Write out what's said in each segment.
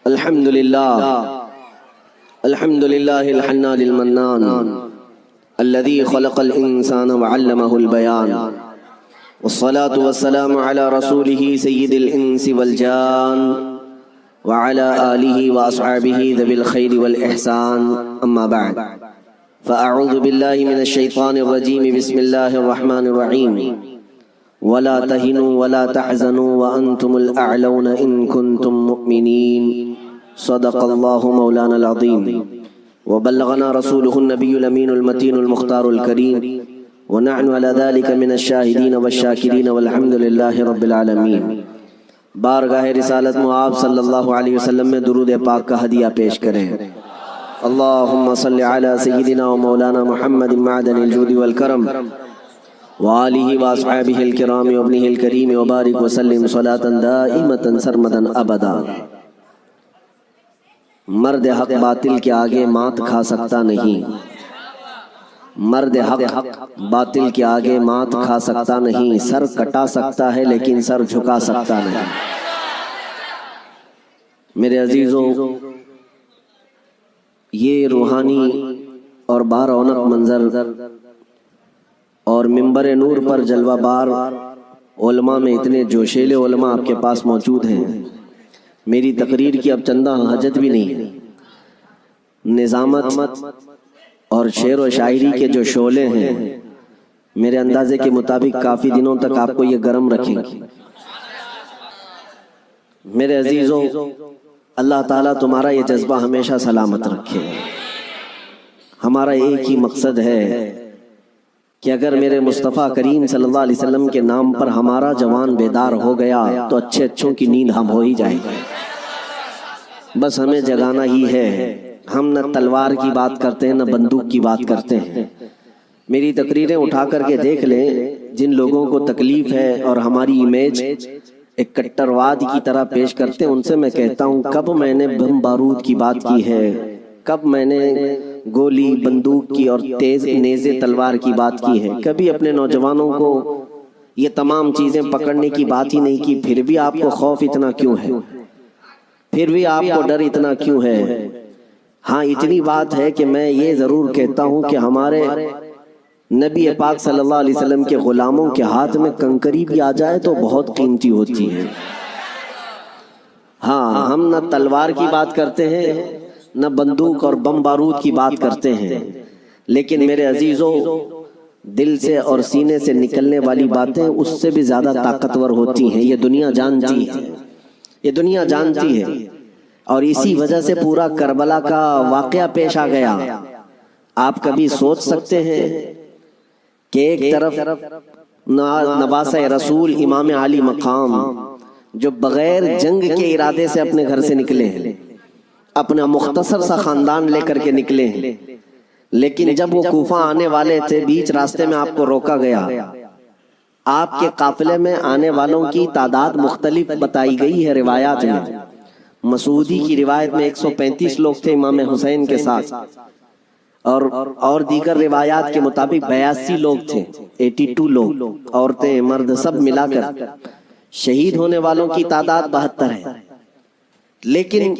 الحمد لله الحنان المنان الذي خلق الإنسان وعلمه البيان، والصلاة والسلام على رسوله سيد الإنس والجان وعلى آله وأصحابه ذوي الخير والإحسان، أما بعد فأعوذ بالله من الشيطان الرجيم. بسم الله الرحمن الرحيم. ولا تهنوا ولا تحزنوا وأنتم الأعلون إن كنتم مؤمنين. صدق الله مولانا العظيم وبلغنا رسوله النبي الأمين المتين المختار الكريم، ونحن على ذلك من الشاهدين والشاكرين والحمد لله رب العالمين. بارگاہ رسالت معاب صلی اللہ علیہ وسلم میں درود پاک کا ہدیہ پیش کریں. اللہم صلی علی سیدنا و مولانا محمد معدن الجود والکرم وآلہ واصحابہ الکرام وابنہ الکریم وبارک وسلم صلاة دائمة سرمدا ابدا. مرد حق باطل کے آگے مات کھا سکتا نہیں، مرد حق باطل کے آگے مات کھا سکتا نہیں، سر کٹا سکتا ہے لیکن سر جھکا سکتا نہیں. میرے عزیزوں، یہ روحانی اور بارونق منظر اور منبر نور پر جلوہ بار علماء میں اتنے جوشیلے علماء آپ کے پاس موجود ہیں. میری تقریر کی اب چندہ حاجت بھی نہیں ہے. نظامت اور شعر و شاعری کے جو شعلے ہیں میرے اندازے کے مطابق کافی دنوں تک آپ کو یہ گرم رکھیں گے. میرے عزیزوں، اللہ تعالیٰ تمہارا یہ جذبہ ہمیشہ سلامت رکھے. ہمارا ایک ہی مقصد ہے کہ اگر میرے مصطفیٰ کریم صلی اللہ علیہ وسلم کے نام پر ہمارا جوان بیدار ہو گیا تو اچھے اچھوں کی نیند ہم ہو ہی جائیں گے. بس ہمیں جگانا ہی ہے. ہم نہ تلوار کی بات کرتے ہیں نہ بندوق کی بات کرتے ہیں. میری تقریریں اٹھا کر کے دیکھ لیں، جن لوگوں کو تکلیف ہے اور ہماری امیج ایک کٹرواد کی طرح پیش کرتے ہیں، ان سے میں کہتا ہوں کب میں نے بم بارود کی بات کی ہے، کب میں نے گولی بندوق کی اور تیز نیزے تلوار کی بات کی ہے. کبھی اپنے نوجوانوں کو یہ تمام چیزیں پکڑنے کی بات ہی نہیں کی. پھر بھی آپ کو خوف اتنا کیوں ہے؟ پھر بھی آپ کو ڈر اتنا کیوں ہے؟ ہاں، اتنی بات ہے کہ میں یہ ضرور کہتا ہوں کہ ہمارے نبی پاک صلی اللہ علیہ وسلم کے غلاموں کے ہاتھ میں کنکری بھی آ جائے تو بہت قیمتی ہوتی ہے. ہاں، ہم نہ تلوار کی بات کرتے ہیں نہ بندوق اور بم بارود کی بات کرتے ہیں، لیکن میرے عزیزوں، دل سے اور سینے سے نکلنے والی باتیں اس سے بھی زیادہ طاقتور ہوتی ہیں. یہ دنیا جانتی ہے، یہ دنیا جانتی ہے. اور اسی وجہ سے پورا کربلا کا واقعہ پیش آ گیا. آپ کبھی سوچ سکتے ہیں کہ ایک طرف نواسہ رسول امام علی مقام جو بغیر جنگ کے ارادے سے اپنے گھر سے نکلے ہیں، اپنا مختصر سا خاندان لے کر کے نکلے ہیں، لیکن جب وہ کوفہ آنے والے تھے بیچ راستے میں آپ کو روکا گیا. آپ کے قافلے میں آنے والوں کی تعداد مختلف بتائی گئی ہے روایات میں. مسعودی کی روایت میں 135 لوگ تھے امام حسین کے ساتھ، اور دیگر روایات کے مطابق 82 لوگ تھے، 82 لوگ، عورتیں مرد سب ملا کر. شہید ہونے والوں کی تعداد 72 ہے. لیکن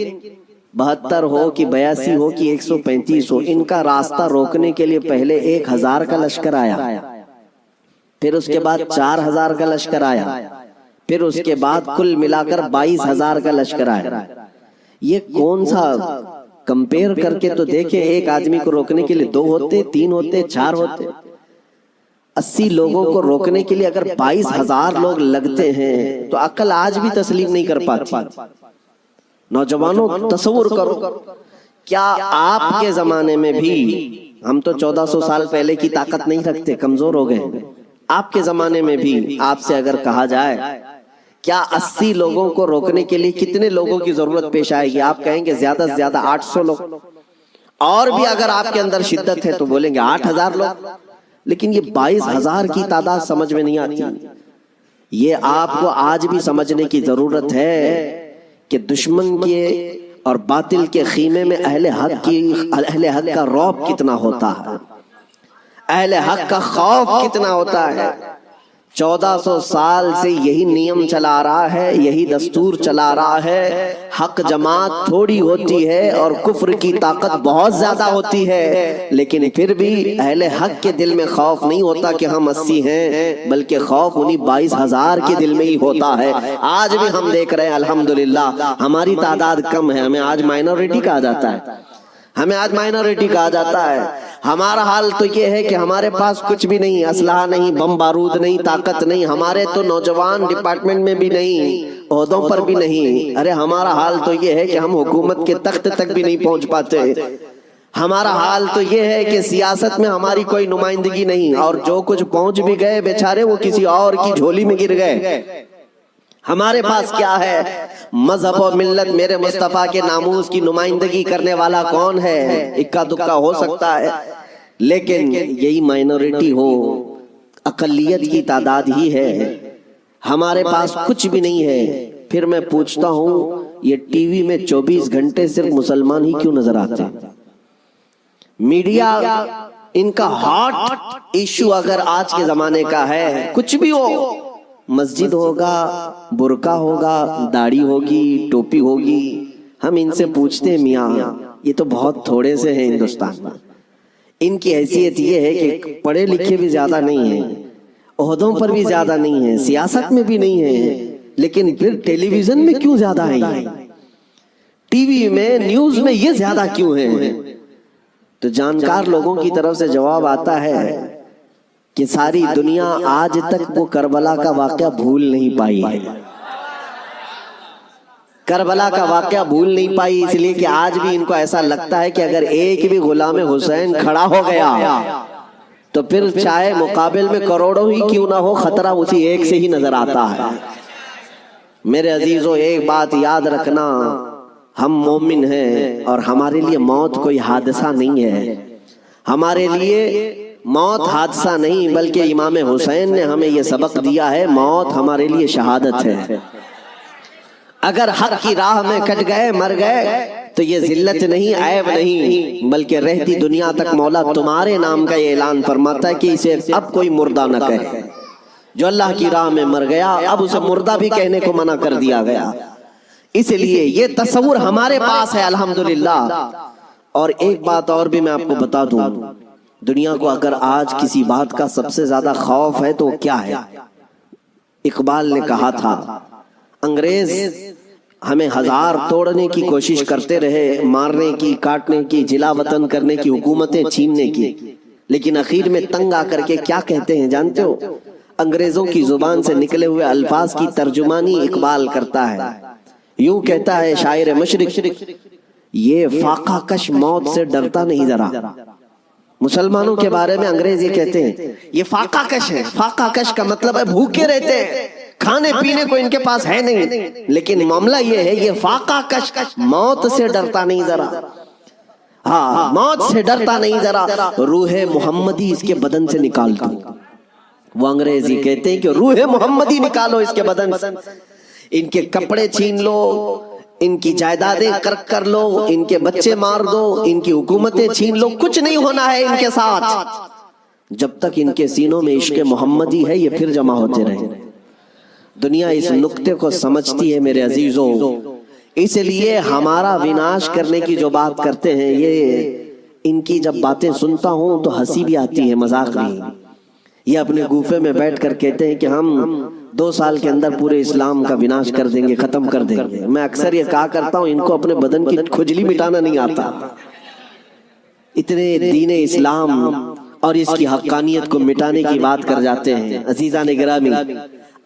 72 ہو کہ 82 ہو کہ 135 ہو، ان کا راستہ روکنے کے لیے پہلے 1000 کا لشکر آیا، پھر اس کے بعد 4000 کا لشکر آیا، پھر اس کے بعد کل ملا کر 22000 کا لشکر آیا. یہ کون سا کمپیر کر کے تو دیکھیں، ایک آدمی کو روکنے کے لیے 2 ہوتے، 3 ہوتے، 4 ہوتے. 80 لوگوں کو روکنے کے لیے اگر 22000 لوگ لگتے ہیں تو عقل آج بھی تسلیم نہیں کر پاتی. نوجوانوں تصور کرو، کیا آپ کے زمانے میں بھی، ہم تو 1400 سال پہلے کی طاقت نہیں رکھتے، کمزور ہو گئے، آپ کے زمانے میں بھی آپ سے اگر کہا جائے کیا 80 لوگوں کو روکنے کے لیے کتنے لوگوں کی ضرورت پیش آئے گی؟ آپ کہیں گے زیادہ سے زیادہ 800 لوگ. اور بھی اگر آپ کے اندر شدت ہے تو بولیں گے 8000 لوگ. لیکن یہ 22000 کی تعداد سمجھ میں نہیں آتی. یہ آپ کو آج بھی سمجھنے کی ضرورت ہے کہ دشمن کے اور باطل کے خیمے میں اہل حق کا رعب کتنا ہوتا ہے، اہل حق کا خوف کتنا ہوتا ہے. 1400 سال سے یہی نیم چلا رہا ہے، یہی دستور چلا رہا ہے۔ حق جماعت تھوڑی ہوتی ہے اور کفر کی طاقت بہت زیادہ ہوتی ہے، لیکن پھر بھی اہل حق کے دل میں خوف نہیں ہوتا کہ ہم 80 ہیں، بلکہ خوف انہی 22,000 کے دل میں ہی ہوتا ہے۔ آج بھی ہم دیکھ رہے ہیں الحمدللہ ہماری تعداد کم ہے، ہمیں آج مائنورٹی کہا جاتا ہے، ہمیں آج مائنورٹی کہا جاتا ہے۔ ہمارا حال تو یہ ہے کہ ہمارے پاس کچھ بھی نہیں، اسلحہ نہیں، بم بارود نہیں، طاقت نہیں، ہمارے تو نوجوان ڈپارٹمنٹ میں بھی نہیں، عہدوں پر بھی نہیں۔ ارے ہمارا حال تو یہ ہے کہ ہم حکومت کے تخت تک بھی نہیں پہنچ پاتے۔ ہمارا حال تو یہ ہے کہ سیاست میں ہماری کوئی نمائندگی نہیں، اور جو کچھ پہنچ بھی گئے بیچارے وہ کسی اور کی جھولی میں گر گئے۔ ہمارے پاس کیا ہے؟ مذہب و ملت میرے مصطفیٰ کے ناموس کی نمائندگی کرنے والا کون ہے؟ اکا دکا ہو سکتا ہے، لیکن یہی مائنورٹی ہو، اقلیت کی تعداد ہی ہے۔ ہمارے پاس کچھ بھی نہیں ہے۔ پھر میں پوچھتا ہوں یہ ٹی وی میں 24 گھنٹے صرف مسلمان ہی کیوں نظر آتے ہیں؟ میڈیا ان کا ہاٹ ایشو اگر آج کے زمانے کا ہے، کچھ بھی ہو، مسجد ہوگا، برقع ہوگا، داڑھی ہوگی، ٹوپی ہوگی، ہم ان سے پوچھتے ہیں میاں یہ تو بہت تھوڑے سے ہیں ہندوستان میں۔ ان کی حیثیت یہ ہے کہ پڑھے لکھے بھی زیادہ نہیں ہیں، عہدوں پر بھی زیادہ نہیں ہیں، سیاست میں بھی نہیں ہیں، لیکن پھر ٹیلی ویژن میں کیوں زیادہ ہیں؟ ٹی وی میں، نیوز میں یہ زیادہ کیوں ہیں؟ تو جانکار لوگوں کی طرف سے جواب آتا ہے کہ ساری دنیا آج تک وہ کربلا کا واقعہ بھول نہیں پائی ہے۔ کربلا کا واقعہ بھول نہیں پائی اس لیے کہ آج بھی ان کو ایسا لگتا ہے کہ اگر ایک بھی غلام حسین کھڑا ہو گیا تو پھر چاہے مقابل میں کروڑوں ہی کیوں نہ ہو، خطرہ اسی ایک سے ہی نظر آتا ہے۔ میرے عزیزو، ایک بات یاد رکھنا، ہم مومن ہیں اور ہمارے لیے موت کوئی حادثہ نہیں ہے۔ ہمارے لیے موت حادثہ نہیں، بلکہ امام حسین نے ہمیں یہ سبق دیا ہے، موت ہمارے لیے شہادت ہے۔ اگر حق کی راہ میں کٹ گئے، مر گئے، تو یہ ذلت نہیں، عیب نہیں، بلکہ رہتی دنیا تک مولا تمہارے نام کا یہ اعلان فرماتا ہے کہ اسے اب کوئی مردہ نہ کہے۔ جو اللہ کی راہ میں مر گیا اب اسے مردہ بھی کہنے کو منع کر دیا گیا۔ اس لیے یہ تصور ہمارے پاس ہے الحمدللہ۔ اور ایک بات اور بھی میں آپ کو بتا دوں، دنیا کو اگر آج کسی بات کا سب سے زیادہ خوف ہے تو کیا ہے؟ اقبال نے کہا تھا انگریز ہمیں ہزار توڑنے کی کوشش کرتے رہے، مارنے کی، کاٹنے کی، جلا وطن کرنے کی، حکومتیں چھیننے کی، لیکن اخیر میں تنگ آ کر کے کیا کہتے ہیں جانتے ہو؟ انگریزوں کی زبان سے نکلے ہوئے الفاظ کی ترجمانی اقبال کرتا ہے، یوں کہتا ہے شاعر مشرق، یہ فاقہ کش موت سے ڈرتا نہیں ذرا۔ مسلمانوں کے بارے میں انگریز یہ کہتے ہیں یہ فاقہ کش ہے۔ فاقہ کش کا مطلب ہے بھوکے رہتے ہیں، کھانے پینے کو ان کے پاس ہے نہیں، لیکن معاملہ یہ ہے یہ فاقہ کش موت سے ڈرتا نہیں ذرا۔ ہاں، موت سے ڈرتا نہیں ذرا، روح محمدی اس کے بدن سے نکال دو۔ وہ انگریز یہ کہتے ہیں کہ روح محمدی نکالو اس کے بدن سے، ان کے کپڑے چھین لو، ان کی جائیدادیں کرک کر لو، ان کے بچے مار دو، ان کی حکومتیں چھین لو، کچھ نہیں ہونا ہے ان کے ساتھ جب تک ان کے سینوں میں عشق محمدی ہے، یہ پھر جمع ہوتے رہے۔ دنیا اس نقطے کو سمجھتی ہے میرے عزیزوں، اس لیے ہمارا وناش کرنے کی جو بات کرتے ہیں، یہ ان کی جب باتیں سنتا ہوں تو ہنسی بھی آتی ہے، مذاق نہیں۔ یہ اپنے گوفے میں بیٹھ کر کہتے ہیں کہ ہم 2 سال کے اندر پورے اسلام کا وناش کر دیں گے، ختم کر دیں گے۔ میں اکثر یہ کہا کرتا ہوں ان کو اپنے بدن کی کھجلی مٹانا نہیں آتا، اتنے دین اسلام اور اس کی حقانیت کو مٹانے کی بات کر جاتے ہیں۔ عزیزان گرامی،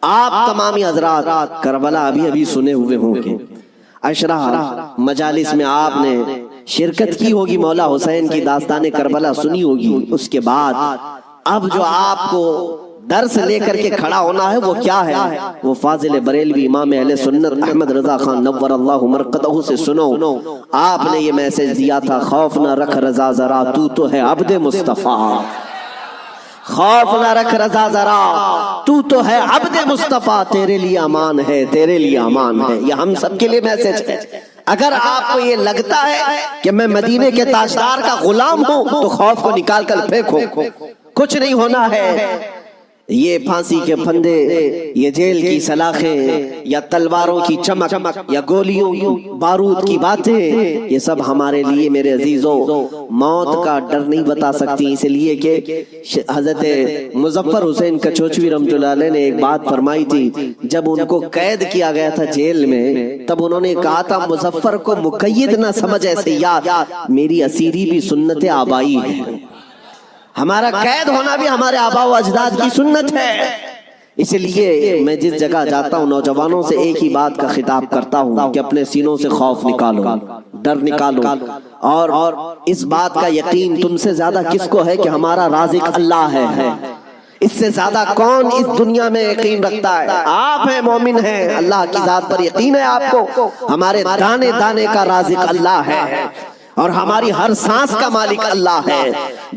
آپ تمامی حضرات کربلا ابھی سنے ہوئے ہوں گے، عشرہ مجالس میں آپ نے شرکت کی ہوگی، مولا حسین کی داستان کربلا سنی ہوگی۔ اس کے بعد اب جو آپ کو درس لے کر کے کھڑا ہونا ہے وہ کیا ہے؟ وہ فاضل بریلوی امام اہل سنت احمد رضا خان نور اللہ مرقدہ سے سنو۔ آپ نے یہ میسج دیا تھا، خوف نہ رکھ رضا ذرا، تو ہے عبد مصطفیٰ۔ خوف نہ رکھ رضا ذرا، تو ہے عبد مصطفیٰ، تیرے لیے امان ہے، تیرے لیے امان ہے۔ یہ ہم سب کے لیے میسج ہے۔ اگر آپ کو یہ لگتا ہے کہ میں مدینے کے تاجدار کا غلام ہوں تو خوف کو نکال کر پھینکو، کچھ نہیں ہونا ہے۔ یہ پھانسی کے پھندے، یہ جیل کی سلاخیں، یا تلواروں کی چمک، یا گولیوں بارود کی باتیں، یہ سب ہمارے لیے میرے عزیزوں موت کا ڈر نہیں بتا سکتی، اس لیے کہ حضرت مظفر حسین کچوچوی رحمۃ اللہ علیہ نے ایک بات فرمائی تھی، جب ان کو قید کیا گیا تھا جیل میں، تب انہوں نے کہا تھا مظفر کو مقید نہ سمجھ اے سیاد، میری اسیری بھی سنت آبائی ہے، ہمارا قید ہونا بھی ہمارے آبا و اجداد کی سنت ہے۔ اس لیے میں جس جگہ جاتا ہوں نوجوانوں سے ایک ہی بات کا خطاب کرتا ہوں کہ اپنے سینوں سے خوف نکالو، ڈر نکالو، اور اس بات کا یقین تم سے زیادہ کس کو ہے کہ ہمارا رازق اللہ ہے، اس سے زیادہ کون اس دنیا میں یقین رکھتا ہے؟ آپ ہیں، مومن ہیں، اللہ کی ذات پر یقین ہے آپ کو، ہمارے دانے دانے کا رازق اللہ ہے، اور ہماری ہر سانس کا مالک اللہ ہے۔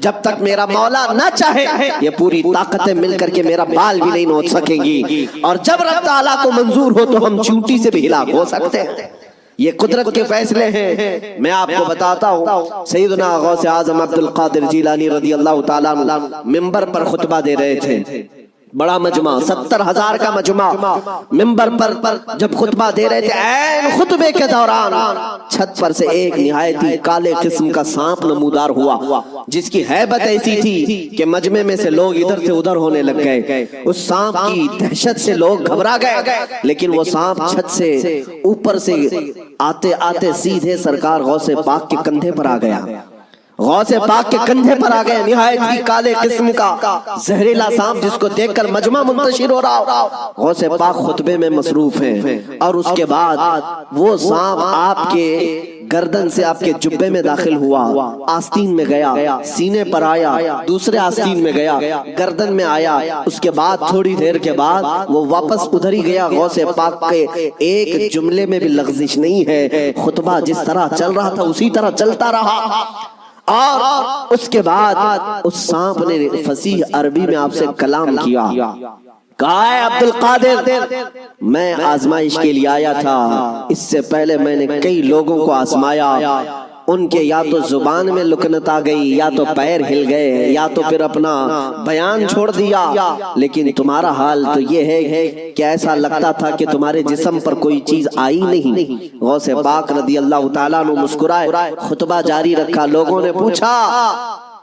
جب تک میرا مولا نہ چاہے یہ پوری طاقتیں مل کر کے میرا بال بھی نہیں نوچ سکیں گی، اور جب رب تعالیٰ کو منظور ہو تو ہم چونٹی سے بھی ہلاک ہو سکتے ہیں، یہ قدرت کے فیصلے ہیں۔ میں آپ کو بتاتا ہوں، سیدنا غوث اعظم عبد القادر جیلانی رضی اللہ تعالیٰ عنہ ممبر پر خطبہ دے رہے تھے، بڑا مجمع، 70,000 کا مجمع، ممبر پر جب خطبہ دے رہے تھے، عین خطبے کے دوران چھت پر سے ایک نہایت ہی کالے قسم کا سانپ نمودار ہوا، جس کی ہیبت ایسی تھی کہ مجمع میں سے لوگ ادھر سے ادھر ہونے لگ گئے۔ اس سانپ کی دہشت سے لوگ گھبرا گئے، لیکن وہ سانپ چھت سے اوپر سے آتے آتے سیدھے سرکار غوث پاک کے کندھے پر آ گیا، غوث پاک کے کندھے پر آ گئے، نہایت ہی کالے قسم کا زہریلا سانپ، جس کو دیکھ کر مجمع منتشر ہو رہا۔ غوث پاک خطبے میں مصروف ہیں، اور اس کے بعد وہ سانپ آپ کے گردن سے آپ کے جبے میں داخل ہوا، آستین میں گیا، سینے پر آیا، دوسرے آستین میں گیا، گردن میں آیا، اس کے بعد تھوڑی دیر کے بعد وہ واپس ادھر ہی گیا۔ غوث پاک کے ایک جملے میں بھی لغزش نہیں ہے، خطبہ جس طرح چل رہا تھا اسی طرح چلتا رہا، اور اس کے بعد اس سانپ نے فصیح عربی میں آپ سے کلام کیا، کہا ہے عبد القادر میں آزمائش کے لیے آیا تھا، اس سے پہلے میں نے کئی لوگوں کو آزمایا، ان کے یا تو زبان میں لکنت آ گئی، یا تو پیر ہل گئے، یا تو پھر اپنا بیان چھوڑ دیا، لیکن تمہارا حال تو یہ ہے کہ ایسا لگتا تھا کہ تمہارے جسم پر کوئی چیز آئی نہیں۔ غوث پاک رضی اللہ تعالیٰ عنہ مسکرائے، خطبہ جاری رکھا۔ لوگوں نے پوچھا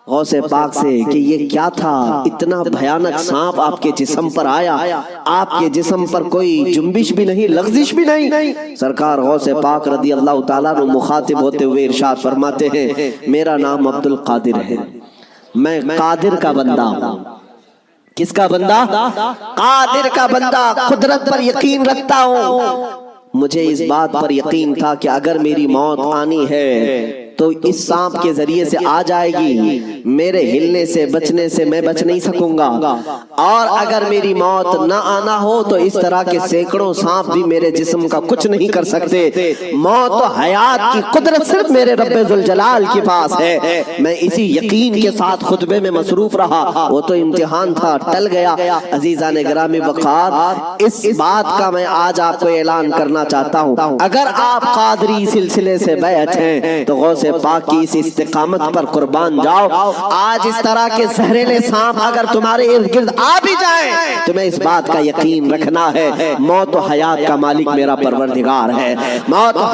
غوث پاک سے کہ یہ کیا تھا، اتنا بھیانک سانپ آپ کے جسم پر آیا، آپ کے جسم پر کوئی جنبش بھی نہیں، لغزش بھی نہیں۔ سرکار غوث پاک رضی اللہ تعالیٰ عنہ مخاطب ہوتے ہوئے ارشاد فرماتے ہیں، میرا نام عبد القادر ہے، میں قادر کا بندہ ہوں۔ کس کا بندہ؟ قادر کا بندہ، قدرت پر یقین رکھتا ہوں۔ مجھے اس بات پر یقین تھا کہ اگر میری موت آنی ہے تو اس سانپ کے ذریعے سے آ جائے گی، میرے ہلنے سے بچنے سے میں بچ نہیں سکوں گا، اور اگر میری موت نہ آنا ہو تو اس طرح کے سینکڑوں سانپ بھی میرے جسم کا کچھ نہیں کر سکتے۔ موت و حیات کی قدرت صرف میرے رب ذوالجلال کے پاس ہے۔ میں اسی یقین کے ساتھ خطبے میں مصروف رہا، وہ تو امتحان تھا، ٹل گیا۔ عزیزان گرامی وقار، اس بات کا میں آج آپ کو اعلان کرنا چاہتا ہوں، اگر آپ قادری سلسلے سے بیعت ہیں تو غوث پاک کی اس استقامت پر قربان جاؤ۔ آج اس طرح کے زہریلے سانپ اگر تمہارے ارد گرد آ بھی جائیں، تمہیں اس بات کا یقین رکھنا ہے، موت و حیات کا مالک میرا پروردگار ہے، موت و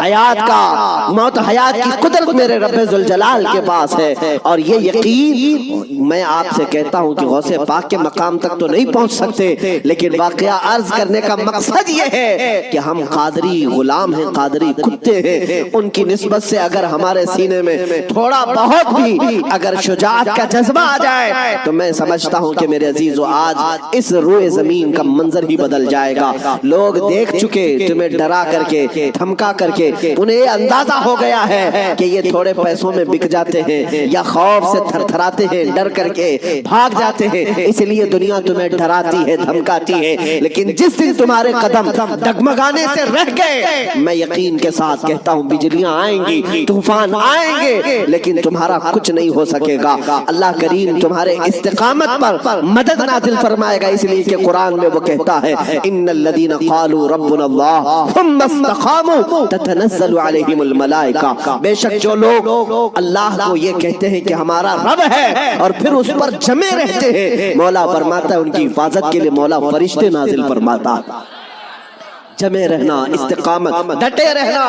حیات کی قدرت میرے رب ذوالجلال کے پاس ہے۔ اور یہ یقین میں آپ سے کہتا ہوں کہ غوث پاک کے مقام تک تو نہیں پہنچ سکتے، لیکن واقعہ عرض کرنے کا مقصد یہ ہے کہ ہم قادری غلام ہیں، قادری کتے ہیں، ان کی نسبت سے اگر ہمارے سینے میں تھوڑا بہت بھی اگر شجاعت کا جذبہ آ جائے تو میں سمجھتا ہوں کہ میرے عزیزو آج اس روئے زمین کا منظر ہی بدل جائے گا۔ لوگ دیکھ چکے تمہیں ڈرا کر کے، دھمکا کر کے، انہیں یہ اندازہ ہو گیا ہے کہ یہ تھوڑے پیسوں میں بک جاتے ہیں یا خوف سے تھر تھراتے ہیں، ڈر کر کے بھاگ جاتے ہیں، اس لیے دنیا تمہیں ڈراتی ہے، دھمکاتی ہے۔ لیکن جس دن تمہارے قدم ڈگمگانے سے رہ گئے، میں یقین کے ساتھ کہتا ہوں بجلیاں آئیں گی، طوفان آئیں آئیں گے لیکن تمہارا کچھ نہیں ہو سکے گا. اللہ کریم تمہارے استقامت پر مدد نازل فرمائے گا. اس لیے کہ قرآن میں وہ کہتا ہے ان الذین قالوا ربنا اللہ ثم استقاموا تتنزل علیہم الملائکہ. بے شک جو لوگ اللہ کو یہ کہتے ہیں کہ ہمارا رب ہے اور پھر اس پر جمے رہتے ہیں، مولا فرماتا ہے ان کی حفاظت کے لیے مولا فرشتے نازل فرماتا. جمے رہنا، استقامت، ڈٹے رہنا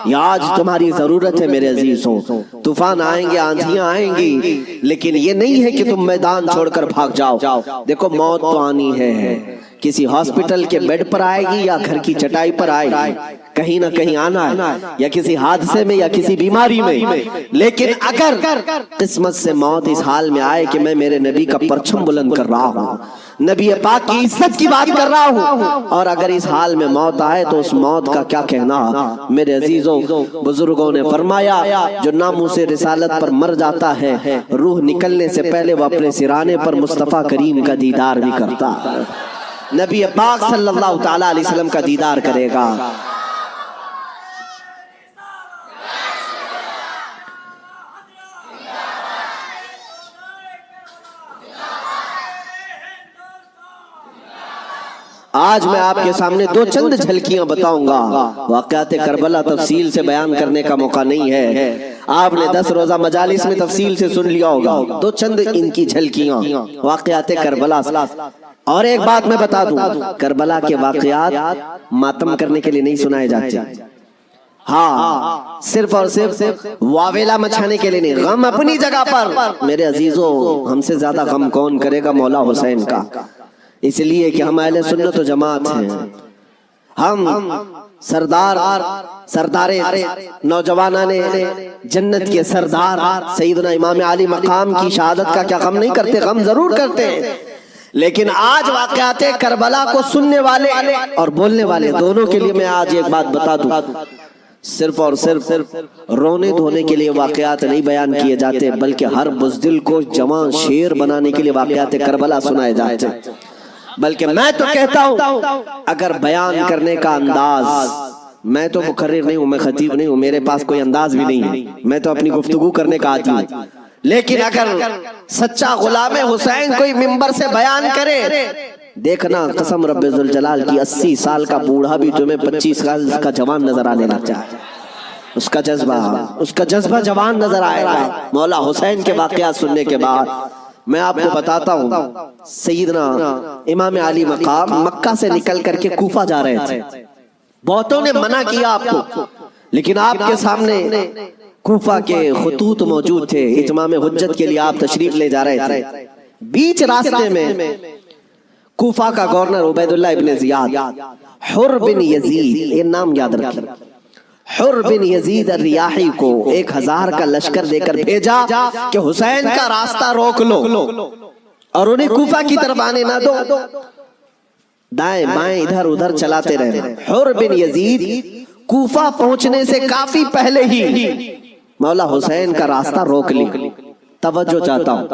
یہ آج تمہاری ضرورت ہے میرے عزیزوں. طوفان آئیں گے، آندھیاں آئیں گی، لیکن یہ نہیں ہے کہ تم میدان چھوڑ کر بھاگ جاؤ. دیکھو موت تو آنی ہے، کسی ہاسپٹل کے بیڈ پر آئے گی یا گھر کی چٹائی پر آئے گی، کہیں نہ کہیں آنا ہے، یا کسی حادثے میں یا کسی بیماری میں. لیکن اگر قسمت سے موت اس حال میں آئے کہ میں میرے نبی کا پرچم بلند کر رہا ہوں، نبی پاک کی عزت کی بات کر رہا ہوں، اور اگر اس حال میں موت آئے تو اس موت کا کیا کہنا. میرے عزیزوں، بزرگوں نے فرمایا جو ناموس رسالت پر مر جاتا ہے روح نکلنے سے پہلے وہ اپنے سرانے پر مصطفیٰ کریم کا دیدار بھی کرتا ہے. نبی پاک صلی اللہ تعالی علیہ وسلم کا دیدار کرے گا. آج میں آپ کے سامنے دو چند جھلکیاں بتاؤں گا. واقعات کربلا تفصیل سے بیان کرنے کا موقع نہیں ہے، آپ نے 10 روزہ مجالس میں تفصیل سے سن لیا ہوگا. دو چند ان کی جھلکیاں واقعات کربلا. اور ایک بات میں بتا دوں، کربلا کے واقعات ماتم کرنے کے لیے نہیں سنائے جاتے، ہاں صرف اور صرف واویلا مچھانے کے لیے نہیں. غم اپنی جگہ پر. میرے عزیزوں، ہم سے زیادہ غم کون کرے گا؟ مولا حسین کا. اس لیے کہ ہم اہل سنت و جماعت ہیں. ہم سردار نوجوانان جنت کے سردار سیدنا امام علی مقام کی شہادت کا کیا غم نہیں کرتے؟ غم ضرور کرتے ہیں. لیکن آج واقعات کربلا کو سننے والے اور بولنے والے دونوں کے لیے میں آج ایک بات بتا دوں، صرف اور صرف رونے دھونے کے لیے واقعات نہیں بیان کیے جاتے، بلکہ ہر بزدل کو جوان شیر بنانے کے لیے واقعات کربلا سنائے جاتے. بلکہ میں تو کہتا ہوں اگر بیان کرنے کا انداز، میں تو مقرر نہیں ہوں، میں خطیب نہیں ہوں، میرے پاس کوئی انداز بھی نہیں ہے، میں تو اپنی گفتگو کرنے کا عادی ہوں. لیکن اگر سچا غلام حسین کوئی منبر سے بیان کرے، دیکھنا قسم رب ذوالجلال کی 80 سال کا بوڑھا بھی تمہیں 25 سال کا جوان نظر آنے لگ جائے. اس کا جذبہ جوان نظر آئے گا. مولا حسین کے واقعات سننے کے بعد میں آپ کو بتاتا ہوں، سیدنا امام علی مقام مکہ سے نکل کر کے کوفہ جا رہے تھے. بہتوں نے منع کیا آپ کو، لیکن آپ کے سامنے کوفہ کے خطوط موجود تھے. اتمام حجت کے لیے آپ تشریف لے جا رہے تھے. بیچ راستے میں کوفہ کا گورنر عبید اللہ ابن زیاد، حر بن یزید، یہ نام یاد رکھیں، حر بن یزید الریاحی کو 1000 کا لشکر دے کر بھیجا کہ حسین کا راستہ روک لو اور انہیں کوفہ کی طرف آنے نہ دو. دائیں بائیں ادھر ادھر چلاتے رہے. حر بن یزید کوفہ پہنچنے سے کافی پہلے ہی مولا حسین کا راستہ روک لی. توجہ چاہتا ہوں،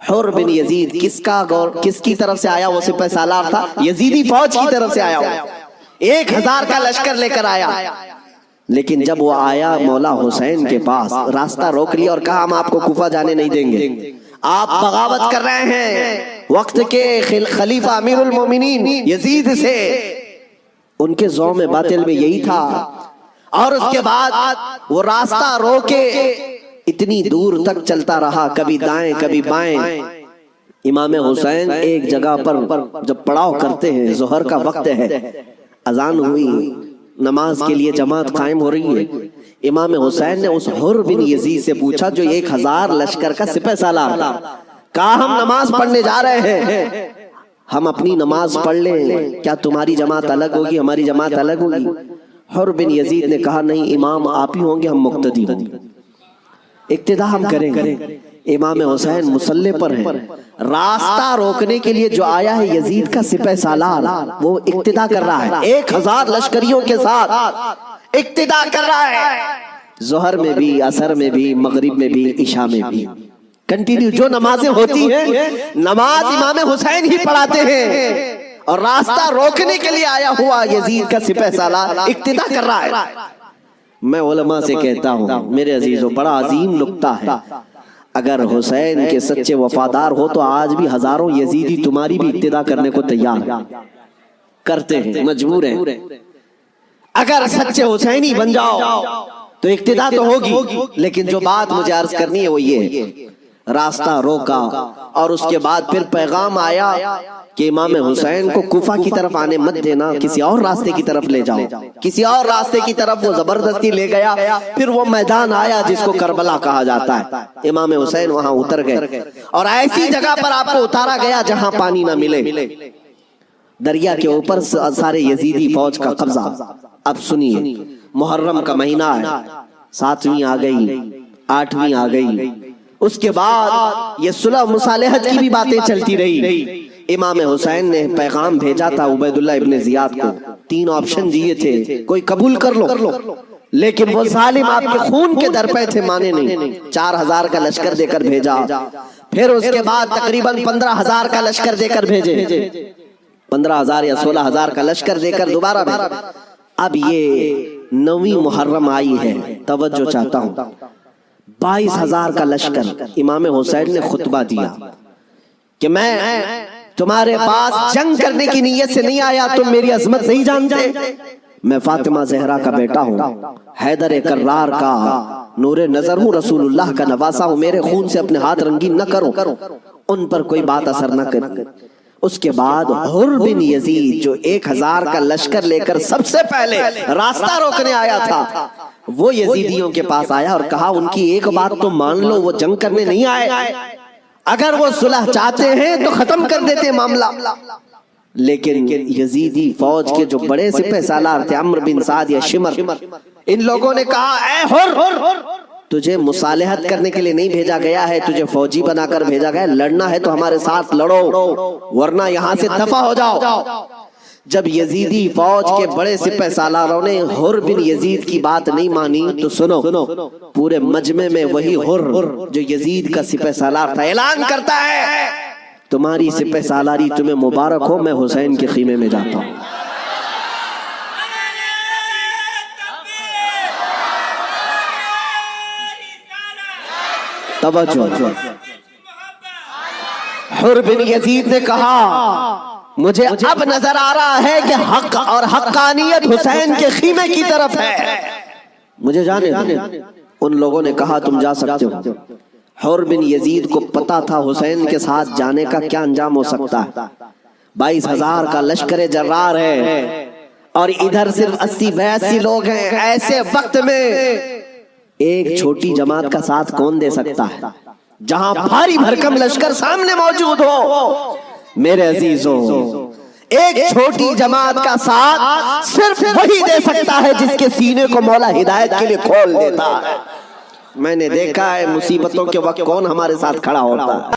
حر بن یزید کس کی طرف سے آیا؟ وہ سپہ سالار تھا، یزیدی فوج کی طرف سے آیا، 1000 کا لشکر لے کر آیا. لیکن جب وہ آیا مولا حسین کے پاس، راستہ روک لیا اور کہا ہم آپ کو کوفہ جانے نہیں دیں گے، آپ بغاوت کر رہے ہیں وقت کے خلیفہ امیر المومنین یزید سے. ان کے ذوم باطل میں یہی تھا. اور اس کے بعد وہ راستہ روکے اتنی دور تک چلتا رہا، کبھی دائیں کبھی بائیں. امام حسین ایک جگہ پر جب پڑاؤ کرتے ہیں، ظہر کا وقت ہے، اذان ہوئی، نماز کے لیے جماعت قائم ہو رہی ہے. امام حسین نے اس حر بن یزید سے پوچھا جو 1000 لشکر کا سپہ سالار تھا، کہا ہم نماز پڑھنے جا رہے ہیں، ہم اپنی نماز پڑھ لیں، کیا تمہاری جماعت الگ ہوگی ہماری جماعت الگ ہوگی؟ حر بن یزید نے کہا نہیں، امام آپ ہی ہوں گے، ہم مقتدی ہوں گے، اقتداء ہم کریں گے. امام حسین مصلی پر ہیں، راستہ روکنے کے لیے جو آیا ہے یزید کا سپہ سالار، وہ اقتداء کر رہا ہے 1000 لشکریوں کے ساتھ اقتداء کر رہا ہے. ظہر میں بھی، عصر میں بھی، مغرب میں بھی، عشاء میں بھی کنٹینیو جو نمازیں ہوتی ہیں، نماز امام حسین ہی پڑھاتے ہیں. اور راستہ روکنے کے لیے آیا ہوا یزید کا سپہ سالار اقتداء کر رہا ہے. میں علماء سے کہتا ہوں میرے عزیزوں، بڑا عظیم نکتہ ہے، اگر حسین کے سچے وفادار ہو تو آج بھی ہزاروں یزیدی تمہاری بھی اقتدا کرنے کو تیار ہیں، کرتے ہیں، مجبور ہیں۔ اگر سچے حسینی بن جاؤ تو اقتدا تو ہوگی، لیکن جو بات مجھے عرض کرنی ہے وہ یہ ہے، راستہ روکا اور اس کے بعد پھر پیغام آیا کہ امام حسین کو کوفہ کی طرف آنے مت دینا، کسی اور راستے کی طرف لے جاؤ، کسی اور راستے کی طرف وہ زبردستی لے گیا۔ پھر وہ میدان آیا جس کو کربلا کہا جاتا ہے، امام حسین وہاں اتر گئے اور ایسی جگہ پر آپ کو اتارا گیا جہاں پانی نہ ملے، دریا کے اوپر سارے یزیدی فوج کا قبضہ۔ اب سنیے، محرم کا مہینہ ہے، 7ویں آ گئی، 8ویں آ گئی، اس کے بعد یہ صلح مصالحت کی بھی باتیں چلتی رہی۔ امام حسین نے پیغام بھیجا تھا عبید اللہ ابن زیاد کو، 3 آپشن دیے تھے، کوئی قبول کر لو، لیکن وہ ظالم آپ کے خون کے در پہ تھے، مانے نہیں، 4000 کا لشکر دے کر بھیجا، پھر اس کے بعد تقریباً 15000 کا لشکر دے کر بھیجے، 15000 یا 16000 کا لشکر دے کر دوبارہ بھیجا۔ اب یہ 9ویں محرم آئی ہے، توجہ چاہتا ہوں، 22000 کا لشکر۔ امام حسین نے خطبہ دیا کہ میں تمہارے پاس جنگ کرنے کی نیت سے نہیں آیا، تم میری عظمت نہیں جانتے، میں فاطمہ زہرا کا بیٹا ہوں، حیدر کرار کا نور نظر ہوں، رسول اللہ کا نواسا ہوں، میرے خون سے اپنے ہاتھ رنگین نہ کرو، ان پر کوئی بات اثر نہ کرے۔ اس کے بعد حر بن یزید جو 1000 کا لشکر لے کر سب سے پہلے راستہ روکنے آیا تھا، وہ یزیدیوں کے پاس آیا اور کہا ان کی ایک بات تو مان لو، وہ جنگ کرنے نہیں آئے، اگر وہ صلح چاہتے ہیں تو ختم کر دیتے معاملہ۔ لیکن یزیدی فوج کے جو بڑے سپہ سالار تھے، عمرو بن سعد یا شمر، ان لوگوں نے کہا اے حر، تجھے مصالحت کرنے کے لیے نہیں بھیجا گیا ہے، تجھے فوجی بنا کر بھیجا گیا ہے، لڑنا ہے تو ہمارے ساتھ لڑو ورنہ یہاں سے دفع ہو جاؤ۔ جب یزیدی فوج کے بڑے سپہ سالاروں نے حر بن یزید کی بات نہیں مانی تو سنو، پورے مجمع میں وہی حر جو یزید کا سپہ سالار تھا اعلان کرتا ہے تمہاری سپہ سالاری تمہیں مبارک ہو، میں حسین کے خیمے میں جاتا ہوں۔ توجہ، حر بن یزید نے کہا مجھے اب نظر آ رہا ہے کہ حق اور حقانیت حسین کے خیمے کی طرف ہے، مجھے جانے دیں۔ ان لوگوں نے کہا تم جا سکتے ہو۔ حر بن یزید کو پتا تھا حسین کے ساتھ جانے کا کیا انجام ہو سکتا ہے، 22000 کا لشکر جرار ہے اور ادھر صرف 80-82 لوگ ہیں، ایسے وقت میں ایک چھوٹی جماعت کا ساتھ کون دے سکتا ہے جہاں بھاری بھرکم لشکر سامنے موجود ہو؟ میرے عزیزوں، ایک چھوٹی جماعت کا ساتھ صرف وہی دے سکتا ہے جس کے سینے کو مولا ہدایت کے لیے کھول دیتا ہے۔ میں نے دیکھا ہے مصیبتوں کے وقت کون ہمارے ساتھ کھڑا ہوتا ہے۔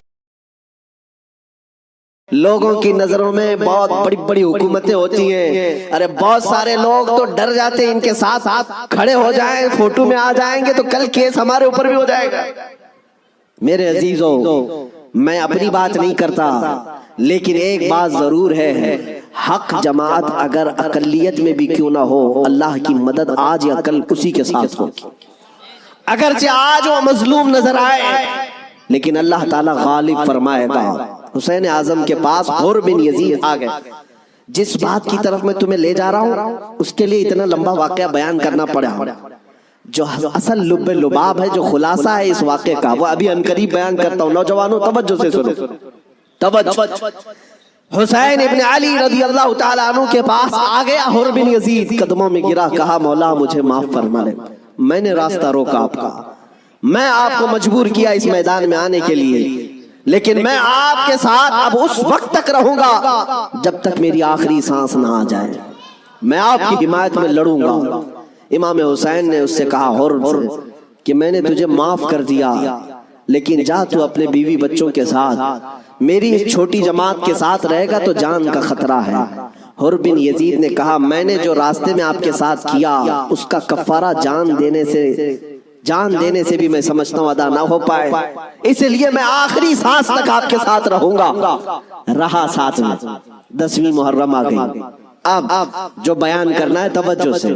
لوگوں کی نظروں میں بہت بڑی بڑی حکومتیں ہوتی ہیں، ارے بہت سارے لوگ تو ڈر جاتے ہیں ان کے ساتھ کھڑے ہو جائیں، فوٹو میں آ جائیں گے تو کل کیس ہمارے اوپر بھی ہو جائے گا۔ میرے عزیزوں، میں اپنی بات نہیں کرتا، لیکن ایک بات ضرور ہے، حق جماعت اگر اقلیت میں بھی کیوں نہ ہو، اللہ کی مدد آج یا کل اسی کے ساتھ ہوگی۔ اگرچہ آج وہ مظلوم نظر آئے لیکن اللہ تعالیٰ غالب فرمائے گا۔ حسین اعظم کے پاس حر بن یزید آ گئے۔ جس بات کی طرف میں تمہیں لے جا رہا ہوں اس کے لیے اتنا لمبا واقعہ بیان کرنا پڑا، جو اصل لب لباب ہے، جو خلاصہ ہے اس واقعے کا، وہ ابھی عنقریب بیان کرتا ہوں۔ نوجوانوں توجہ سے سنو، توجہ۔ حسین ابن علی رضی اللہ تعالیٰ عنہ کے پاس آ گیا حر بن یزید، قدموں میں گرا، کہا مولا مجھے معاف فرما لے، میں نے راستہ روکا آپ کا، میں آپ کو مجبور کیا اس میدان میں آنے کے لیے، لیکن میں آپ کے ساتھ اب اس وقت تک رہوں گا جب تک میری آخری سانس نہ آ جائے، میں آپ کی حمایت میں لڑوں گا۔ امام حسین نے اس سے کہا حر کہ میں نے تجھے معاف کر دیا، لیکن جا تو اپنے بیوی بچوں کے ساتھ، میری اس چھوٹی جماعت کے ساتھ رہے گا تو جان کا خطرہ ہے۔ حر بن یزید نے کہا میں نے جو راستے میں آپ کے ساتھ کیا اس کا کفارہ جان دینے سے بھی میں سمجھتا ہوں ادا نہ ہو پائے، اس لیے میں آخری سانس تک آپ کے ساتھ رہوں گا۔ رہا ساتھ میں۔ 10ویں محرم آ گئی۔ اب جو بیان کرنا ہے توجہ سے،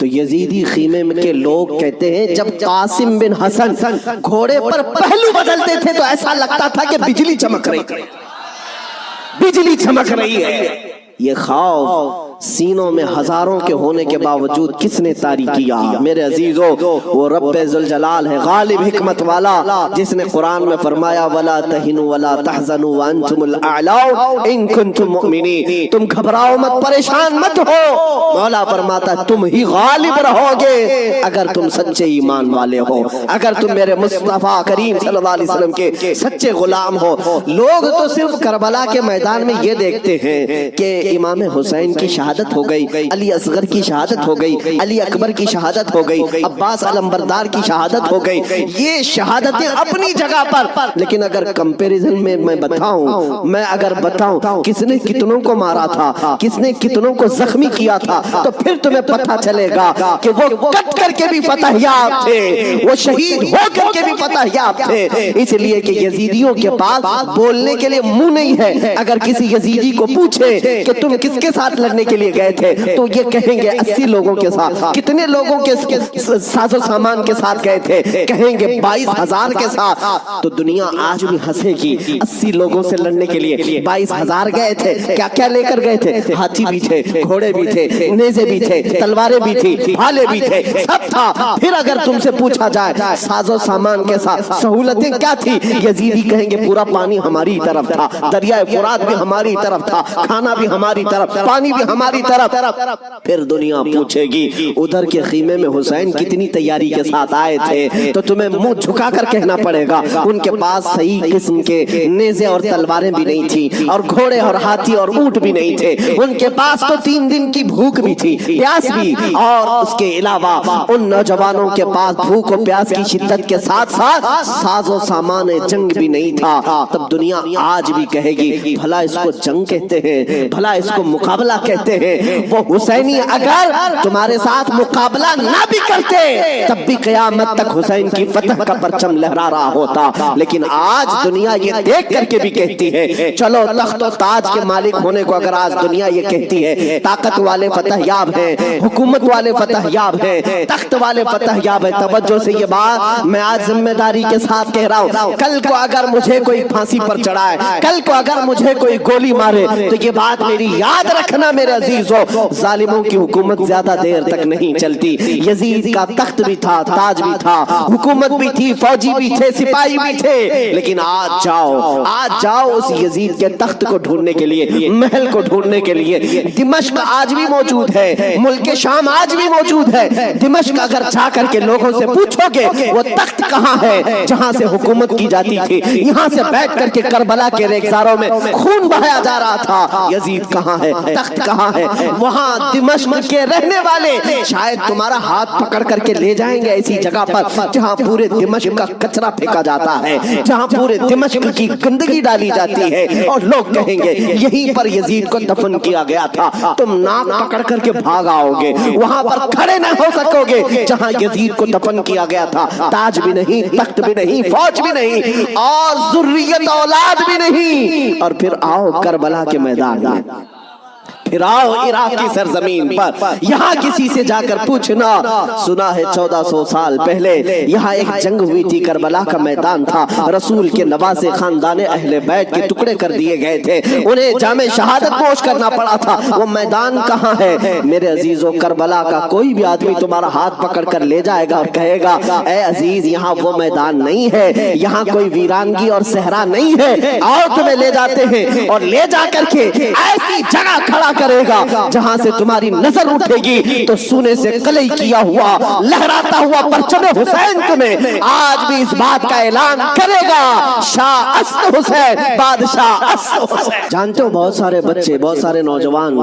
تو یزیدی خیمے کے لوگ کہتے ہیں جب قاسم بن حسن گھوڑے پر پہلو بدلتے تھے تو ایسا لگتا تھا کہ بجلی چمک رہی ہے. یہ خوف سینوں میں ہزاروں کے ہونے کے باوجود کس نے طاری کیا؟ میرے عزیزو وہ رب ذوالجلال ہے، غالب حکمت والا، جس نے قرآن میں فرمایا وَلَا تَهِنُوا وَلَا تَحْزَنُوا وَأَنْتُمُ الْأَعْلَوْنَ إِن كُنتُم مُؤْمِنِينَ. تم گھبراؤ مت، پریشان مت ہو. مولا فرماتا ہے تم ہی غالب رہو گے اگر تم سچے ایمان والے ہو، اگر تم میرے مصطفیٰ کریم صلی اللہ علیہ وسلم کے سچے غلام ہو. لوگ تو صرف کربلا کے میدان میں یہ دیکھتے ہیں کہ امام حسین کی شہادت ہو گئی، علی اصغر کی شہادت ہو گئی، علی اکبر کی شہادت ہو گئی، عباس علمبردار کی شہادت ہو گئی. یہ شہادتیں اپنی جگہ پر، لیکن اگر کمپیریزن میں میں اگر بتاؤں کس نے کتنوں کو مارا تھا، کس نے کتنوں کو زخمی کیا تھا، تو پھر تمہیں پتہ چلے گا کہ وہ کٹ کر کے بھی فتح یاب تھے، وہ شہید ہو کر کے بھی فتح یاب تھے. اس لیے کہ یزیدیوں کے پاس بولنے کے لیے منہ نہیں ہے. اگر کسی یزیدی کو پوچھے کہ تم کس کے ساتھ لڑنے کے لیے گئے تھے تو یہ کہیں گے 80 لوگوں کے ساتھ. کتنے لوگوں کے ساز و سامان کے ساتھ گئے تھے؟ کہیں گے 22,000 کے ساتھ. تو دنیا آج بھی ہنسے گی. 80 لوگوں سے لڑنے کے لیے 22,000 گئے تھے. کیا کیا لے کر گئے تھے؟ ہاتھی بھی تھے، گھوڑے بھی تھے، نیزے بھی تھے، تلواریں بھی تھی، بھالے بھی تھے، سب تھا. پھر اگر تم سے پوچھا جائے ساز و سامان کے ساتھ سہولتیں کیا تھی، یزیدی کہیں گے پورا پانی ہماری طرف تھا، دریائے فرات بھی ہماری طرف تھا، کھانا بھی ہماری طرف، پانی بھی ہماری طرف. پھر دنیا پوچھے گی ادھر کے خیمے میں حسین کتنی تیاری کے ساتھ آئے تھے، تو تمہیں منہ جھکا کر کہنا پڑے گا ان کے پاس صحیح قسم کے نیزے اور تلواریں بھی نہیں تھی، اور گھوڑے اور ہاتھی اور اونٹ بھی نہیں تھے. ان کے پاس تو 3 دن کی بھوک بھی تھی، پیاس بھی، اور اس کے علاوہ ان نوجوانوں کے پاس بھوک و پیاس کی شدت کے ساتھ ساتھ ساز و سامان جنگ بھی نہیں تھا. تب دنیا آج بھی کہے گی بھلا اس کو جنگ کہتے ہیں، بھلا اس کو مقابلہ کہتے ہیں. وہ حسینی اگر تمہارے ساتھ مقابلہ نہ بھی کرتے تب بھی قیامت تک حسین کی فتح کا پرچم لہرا رہا ہوتا. لیکن آج دنیا یہ دیکھ کر کے بھی کہتی ہے، چلو تخت و تاج کے مالک ہونے کو اگر آج دنیا یہ کہتی ہے، طاقت والے فتح یاب ہیں، حکومت والے فتح یاب ہیں، تخت والے فتح یاب ہیں. توجہ سے یہ بات میں آج ذمہ داری کے ساتھ کہہ رہا ہوں. کل کو اگر مجھے کوئی پھانسی پر چڑھائے، کل کو اگر مجھے کوئی گولی مارے، تو یہ بات میری یاد رکھنا میرے عزیزو، ظالموں کی حکومت زیادہ دیر تک نہیں چلتی. یزید کا تخت بھی تھا، تاج بھی تھا، حکومت بھی تھی، فوجی بھی تھے، سپاہی بھی تھے. لیکن آج جاؤ اس یزید کے تخت کو ڈھونڈنے کے لیے، محل کو ڈھونڈنے کے لیے. دمشق آج بھی موجود ہے، ملک شام آج بھی موجود ہے. دمشق اگر جا کر کے لوگوں سے پوچھو گے وہ تخت کہاں ہے جہاں سے حکومت کی جاتی تھی، یہاں سے بیٹھ کر کے کربلا کے ریگزاروں میں خون بہایا جا رہا تھا، یزید کہاں ہے، تخت کہاں ہے؟ وہاں دمشق کے رہنے والے شاید تمہارا ہاتھ پکڑ کر کے لے جائیں گے ایسی جگہ پر جہاں پورے دمشق کا کچرا پھینکا جاتا ہے، جہاں پورے دمشق کی گندگی ڈالی جاتی ہے، اور لوگ کہیں گے یہیں پر یزید کو دفن کیا گیا تھا. تم ناک پکڑ کر کے بھاگ آؤ گے، وہاں پر کھڑے نہ ہو سکو گے جہاں یزید کو دفن کیا گیا تھا. تاج بھی نہیں، تخت بھی نہیں، فوج بھی نہیں، اور ذریت اولاد بھی نہیں. اور پھر آؤ کربلا کے میدان میں، پھر آؤ عراق کی سرزمین پر. یہاں کسی سے جا کر پوچھنا، سنا ہے 1400 سال پہلے یہاں ایک جنگ ہوئی تھی، کربلا کا میدان تھا، رسول کے نواسے خاندان اہل بیت کے ٹکڑے کر دیے گئے تھے، انہیں جام شہادت نوش کرنا پڑا تھا. وہ میدان کہاں ہے؟ میرے عزیزو کربلا کا کوئی بھی آدمی تمہارا ہاتھ پکڑ کر لے جائے گا اور کہے گا اے عزیز یہاں وہ میدان نہیں ہے، یہاں کوئی ویرانگی اور صحرا نہیں ہے، آؤ تمہیں لے جاتے ہیں. اور لے جا کر کے ایسی جگہ کھڑا کرے گا جہاں سے تمہاری نظر اٹھے گی تو سونے سے کلئی کیا ہوا لہراتا ہوا پرچم حسین تمہیں آج بھی اس بات کا اعلان کرے گا، شاہ اسد حسین، بادشاہ اسد حسین. جانتے ہو بہت سارے بچے، بہت سارے نوجوان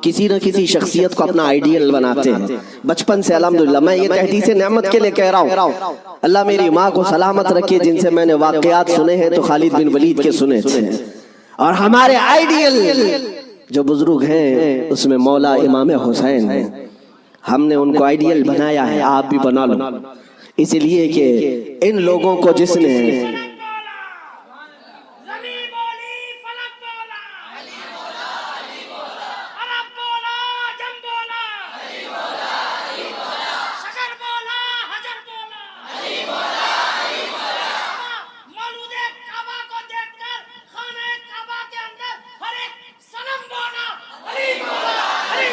کسی نہ کسی شخصیت کو اپنا آئیڈیل بناتے ہیں بچپن سے. الحمدللہ میں یہ تحدیث نعمت کے لیے کہہ رہا ہوں، اللہ میری ماں کو سلامت رکھے جن سے میں نے واقعات سنے ہیں تو خالد بن ولید کے سنے تھے. اور ہمارے آئیڈیل جو بزرگ ہیں اس میں مولا امام حسین ہیں. ہم نے ان کو آئیڈیل بنایا ہے، آپ بھی بنا لو، اس لیے کہ ان لوگوں کو جس نے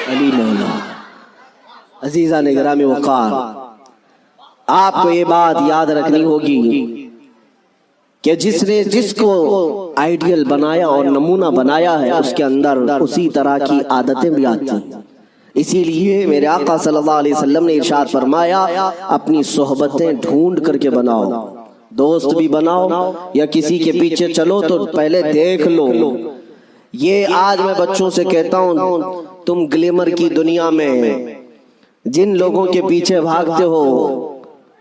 علی مولا۔ عزیزان گرامی وقار، آپ کو یہ بات یاد رکھنی ہوگی کہ جس نے جس کو آئیڈیل بنایا اور نمونہ بنایا ہے اس کے اندر اسی طرح کی عادتیں بھی آتی ہیں۔ اسی لیے میرے آقا صلی اللہ علیہ وسلم نے ارشاد فرمایا اپنی صحبتیں ڈھونڈ کر کے بناؤ، دوست بھی بناؤ یا کسی کے پیچھے چلو تو پہلے دیکھ لو۔ یہ آج میں بچوں سے کہتا ہوں، تم گلیمر کی دنیا میں جن لوگوں کے پیچھے بھاگتے ہو،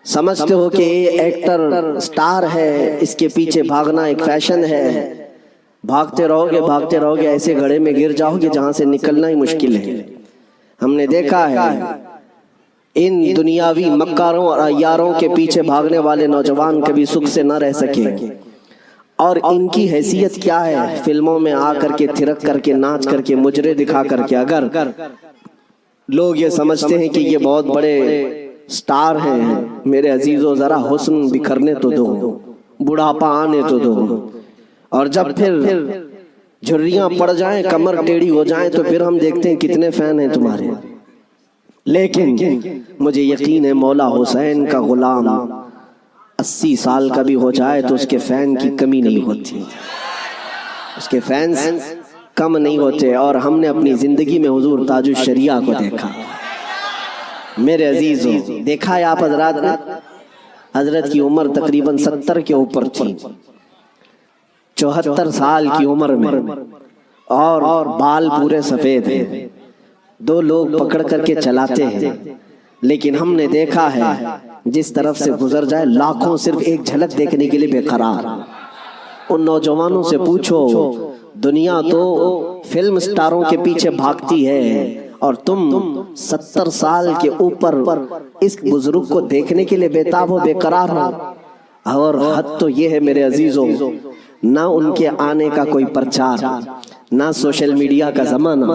سمجھتے ہو کہ یہ ایکٹر سٹار ہے، اس کے پیچھے بھاگنا ایک فیشن ہے، بھاگتے رہو گے ایسے گڑھے میں گر جاؤ گے جہاں سے نکلنا ہی مشکل ہے۔ ہم نے دیکھا ہے ان دنیاوی مکاروں اور عیاروں کے پیچھے بھاگنے والے نوجوان کبھی سکھ سے نہ رہ سکے، اور ان کی حیثیت کیا ہے؟ فلموں میں آ کر کے تھرک کر کے ناچ کر کے مجرے دکھا کر کے اگر لوگ یہ سمجھتے ہیں کہ یہ بہت بڑے سٹار ہیں، میرے عزیزو ذرا حسن بکھرنے تو دو، بڑھاپا آنے تو دو، اور جب پھر جھریاں پڑ جائیں، کمر ٹیڑھی ہو جائیں، تو پھر ہم دیکھتے ہیں کتنے فین ہیں تمہارے۔ لیکن مجھے یقین ہے مولا حسین کا غلام 80 سال کا بھی ہو جائے تو اس کے فین کی کمی نہیں ہوتی، اس کے فینز کم نہیں ہوتے۔ اور ہم نے اپنی زندگی میں حضور تاج الشریعہ کو دیکھا۔ میرے عزیزو، دیکھا ہے آپ حضرات نے، حضرت کی عمر تقریباً 70 کے اوپر تھی، 74 سال کی عمر میں، اور بال پورے سفید ہیں، 2 لوگ پکڑ کر کے چلاتے ہیں، لیکن ہم نے دیکھا ہے جس طرف سے گزر جائے لاکھوں صرف ایک جھلک دیکھنے کے لیے بے قرار۔ ان نوجوانوں سے پوچھو، دنیا تو فلم سٹاروں کے پیچھے بھاگتی ہے اور تم 70 سال کے اوپر اس بزرگ کو دیکھنے کے لیے بےتاب ہو، بے قرار ہو۔ اور حد تو یہ ہے میرے عزیزوں، نہ ان کے آنے کا کوئی پرچار، نہ سوشل میڈیا کا زمانہ،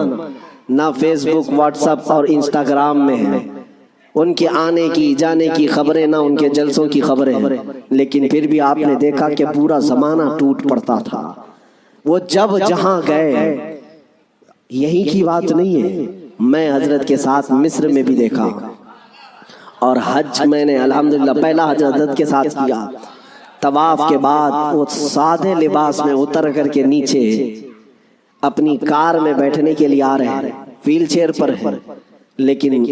نہ فیس بک، واٹس ایپ اور انسٹاگرام میں ہے ان کے آنے کی جانے کی خبریں، نہ ان کے جلسوں کی خبریں، لیکن پھر بھی آپ نے دیکھا کہ پورا زمانہ ٹوٹ پڑتا تھا۔ وہ جب جہاں گئے، یہی کی بات نہیں ہے، میں حضرت کے ساتھ مصر میں بھی دیکھا، اور حج میں نے الحمدللہ پہلا حج حضرت کے ساتھ کیا۔ طواف کے بعد وہ سادے لباس میں اتر کر کے نیچے اپنی کار میں بیٹھنے کے لیے آ رہے ہیں، ویل چیئر پر ہے، لیکن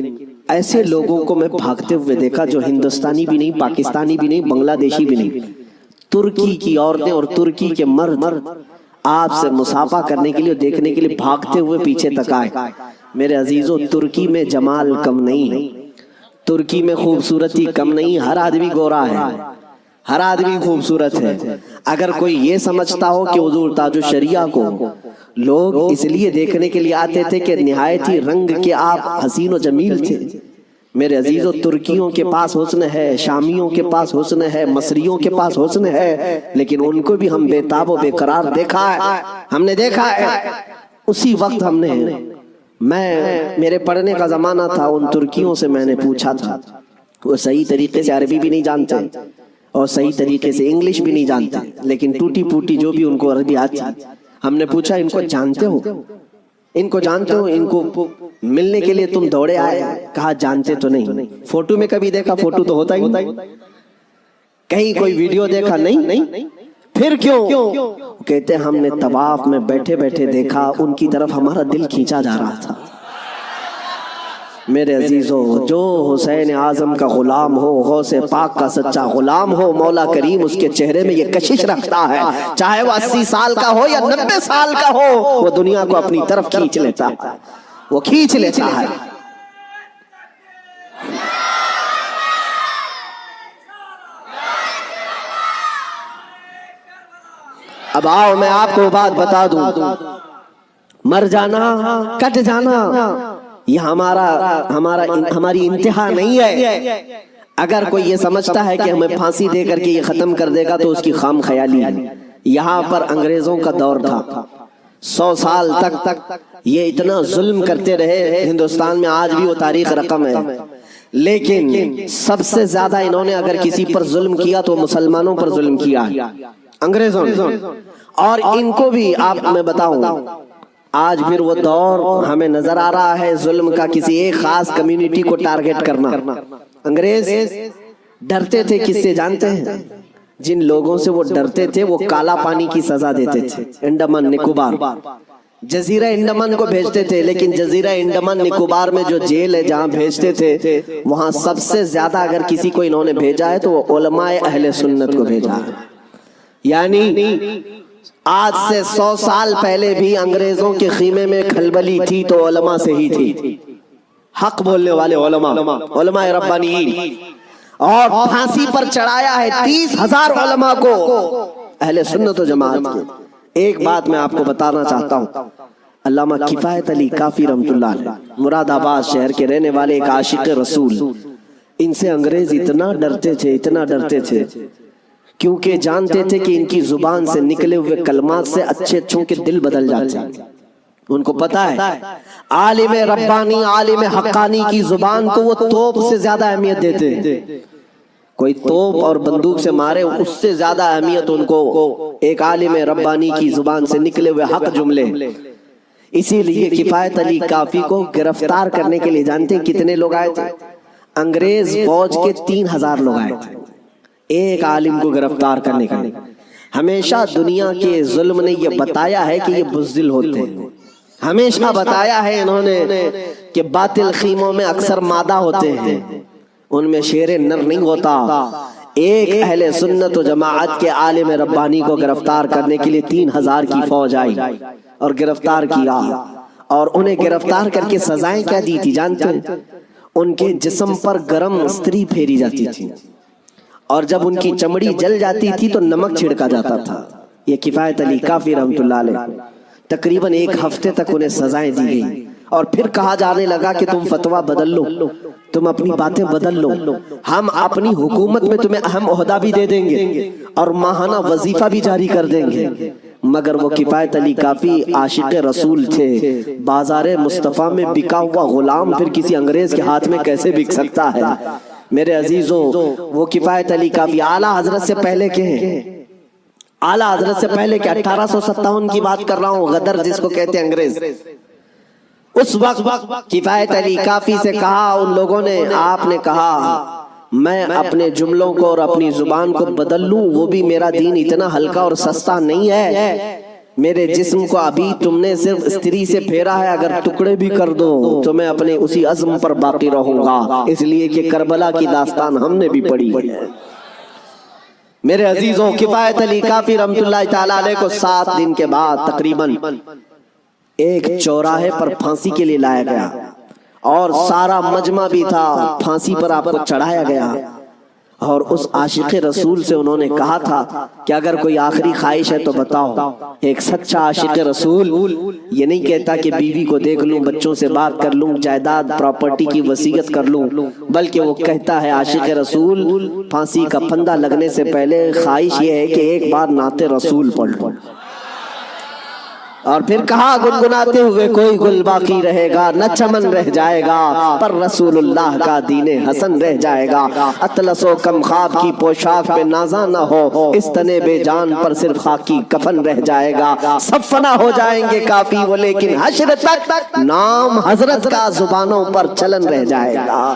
ایسے لوگوں کو میں بھاگتے ہوئے دیکھا جو ہندوستانی بھی نہیں، پاکستانی بھی نہیں، بنگلہ دیشی بھی نہیں، ترکی کی عورتیں اور ترکی کے مرد آپ سے مصافحہ کرنے کے لیے، دیکھنے کے لیے بھاگتے ہوئے پیچھے تک آئے۔ میرے عزیزو، ترکی میں جمال کم نہیں، ترکی میں خوبصورتی کم نہیں، ہر آدمی گورا ہے، ہر آدمی خوبصورت ہے۔ اگر کوئی یہ سمجھتا ہو کہ حضور تاج الشریعہ کو لوگ اس لیے دیکھنے کے لیے آتے تھے کہ نہایت ہی رنگ کے آپ حسین و جمیل تھے، میرے عزیزو، ترکیوں کے پاس حسن ہے، شامیوں کے پاس حسن ہے، مصریوں کے پاس حسن ہے، لیکن ان کو بھی ہم بے تاب و بے قرار دیکھا ہے، ہم نے دیکھا ہے۔ اسی وقت ہم نے، میرے پڑھنے کا زمانہ تھا، ان ترکیوں سے میں نے پوچھا تھا، وہ صحیح طریقے سے عربی بھی نہیں جانتے اور صحیح طریقے سے انگلش بھی نہیں جانتے، لیکن ٹوٹی پوٹی جو بھی ان کو عربی آتی۔ ہم نے پوچھا ان کو جانتے ہو، ان کو جانتے ہو، ان کو ملنے کے لیے تم دوڑے آئے؟ کہا جانتے تو نہیں، فوٹو میں کبھی دیکھا، فوٹو تو ہوتا ہی، کہیں کوئی ویڈیو دیکھا نہیں، پھر کیوں؟ کہتے ہم نے طواف میں بیٹھے بیٹھے دیکھا، ان کی طرف ہمارا دل کھینچا جا رہا تھا۔ میرے عزیزو، جو حسین اعظم کا غلام ہو، غوث پاک کا سچا غلام ہو، مولا کریم اس کے چہرے میں یہ کشش رکھتا ہے، چاہے وہ 80 سال کا ہو یا 90 سال کا ہو، وہ دنیا کو اپنی طرف کھینچ لیتا ہے، وہ کھینچ لیتا ہے۔ اب آؤ میں آپ کو بات بتا دوں، مر جانا، کٹ جانا، یہ ہماری انتہا نہیں ہے۔ اگر کوئی یہ سمجھتا ہے کہ ہمیں پھانسی دے کر کے یہ ختم کر دے گا تو اس کی خام خیالی ہے۔ یہاں پر انگریزوں کا دور تھا، 100 سال تک یہ اتنا ظلم کرتے رہے، ہندوستان میں آج بھی وہ تاریخ رقم ہے، لیکن سب سے زیادہ انہوں نے اگر کسی پر ظلم کیا تو مسلمانوں پر ظلم کیا انگریزوں نے۔ اور ان کو بھی آپ میں بتاؤں، آج پھر وہ دور ہمیں نظر آ رہا ہے ظلم کا، کسی ایک خاص کمیونٹی کو ٹارگٹ کرنا۔ انگریز ڈرتے تھے کس سے جانتے ہیں؟ جن لوگوں سے وہ ڈرتے تھے وہ کالا پانی کی سزا دیتے تھے۔ انڈمان نکوبار، جزیرہ انڈمان کو بھیجتے تھے، لیکن جزیرہ انڈمان نکوبار میں جو جیل ہے جہاں بھیجتے تھے، وہاں سب سے زیادہ اگر کسی کو انہوں نے بھیجا ہے تو وہ علماء اہل سنت کو بھیجا ہے۔ یعنی آج سے 100 سال پہلے بھی انگریزوں کے خیمے میں کھلبلی تھی تو علماء سے ہی تھی، حق بولنے والے علماء، علماء ربانیین، اور پھانسی پر چڑھایا ہے 30,000 علماء کو اہل سنت و جماعت کے۔ ایک بات میں آپ کو بتانا چاہتا ہوں، علامہ کفایت علی کافی رحمۃ اللہ علیہ مراد آباد شہر کے رہنے والے ایک عاشق رسول، ان سے انگریز اتنا ڈرتے تھے، اتنا ڈرتے تھے، کیونکہ جانتے تھے کہ ان کی زبان سے نکلے ہوئے کلمات سے اچھے اچھوں کے دل بدل جاتے ہیں۔ ان کو پتا ہے عالم ربانی، عالم حقانی کی زبان کو وہ توپ سے زیادہ اہمیت دیتے ہیں۔ کوئی توپ اور بندوق سے مارے اس سے زیادہ اہمیت ان کو ایک عالم ربانی کی زبان سے نکلے ہوئے حق جملے۔ اسی لیے کفایت علی کافی کو گرفتار کرنے کے لیے جانتے ہیں کتنے لوگ آئے تھے؟ انگریز فوج کے 3,000 لوگ آئے تھے ایک عالم کو گرفتار کرنے کے لیے۔ ہمیشہ دنیا کے ظلم نے یہ بتایا ہے کہ یہ بزدل ہوتے ہیں، ہمیشہ بتایا ہے انہوں نے کہ باطل خیموں میں اکثر مادہ ہوتے ہیں، ان میں شیر نر نہیں ہوتا۔ ایک اہل سنت و جماعت کے عالم ربانی کو گرفتار کرنے کے لیے 3,000 کی فوج آئی اور گرفتار کیا، اور انہیں گرفتار کر کے سزائیں کیا دی تھی جانتے ہیں؟ ان کے جسم پر گرم استری پھیری جاتی تھی، اور جب ان کی چمڑی جل جاتی تھی تو نمک چھڑکا جاتا تھا۔ یہ کفایت علی کافی رحمۃ اللہ علیہ، تقریباً 1 ہفتے تک انہیں سزائیں دی گئی، اور پھر کہا جانے لگا کہ تم فتویٰ بدل لو، تم اپنی باتیں بدل لو، ہم اپنی حکومت میں تمہیں اہم عہدہ بھی دے دیں گے اور ماہانہ وظیفہ بھی جاری کر دیں گے۔ مگر وہ کفایت علی کافی عاشق رسول تھے، بازار مصطفیٰ میں بکا ہوا غلام پھر کسی انگریز کے ہاتھ میں کیسے بک سکتا ہے؟ میرے عزیزوں، وہ کفایت علی کافی اعلیٰ حضرت سے پہلے کے ہیں، اعلیٰ حضرت سے پہلے کے 1857 کی بات کر رہا ہوں، غدر جس کو کہتے ہیں انگریز۔ اس وقت کفایت علی کافی سے کہا ان لوگوں نے، آپ نے کہا میں اپنے جملوں کو اور اپنی زبان کو بدل لوں، وہ بھی میرا دین اتنا ہلکا اور سستا نہیں ہے، میرے جسم کو ابھی تم نے صرف استری سے پھیرا ہے، اگر ٹکڑے بھی کر دو تو میں اپنے اسی عزم پر باقی رہوں گا، اس لیے کہ کربلا کی داستان ہم نے بھی پڑھی ہے۔ میرے عزیزوں، کفایت علی کافی رحمۃ اللہ تعالی علیہ کو 7 دن کے بعد تقریباً ایک چوراہے پر پھانسی کے لیے لایا گیا، اور سارا مجمع بھی تھا، پھانسی پر آپ کو چڑھایا گیا، اور اس عاشق رسول سے انہوں نے کہا تھا کہ اگر کوئی آخری خواہش ہے تو بتاؤ۔ ایک سچا عاشق رسول یہ نہیں کہتا کہ بیوی کو دیکھ لوں، بچوں سے بات کر لوں، جائیداد پراپرٹی کی وصیت کر لوں، بلکہ وہ کہتا ہے عاشق رسول پھانسی کا پھندا لگنے سے پہلے خواہش یہ ہے کہ ایک بار نعت رسول پڑھ لوں۔ اور پھر کہا گنگناتے ہوئے، کوئی گل باقی رہے گا نہ چمن رہ جائے گا، پر رسول اللہ کا دین حسن رہ جائے گا۔ اطلس و کم خواب کی پوشاک پہ نازا نہ ہو، اس تنے بے جان پر صرف خاکی کفن رہ جائے گا۔ سب فنا ہو جائیں گے کافی وہ، لیکن حشر تک نام حضرت کا زبانوں پر چلن رہ جائے گا۔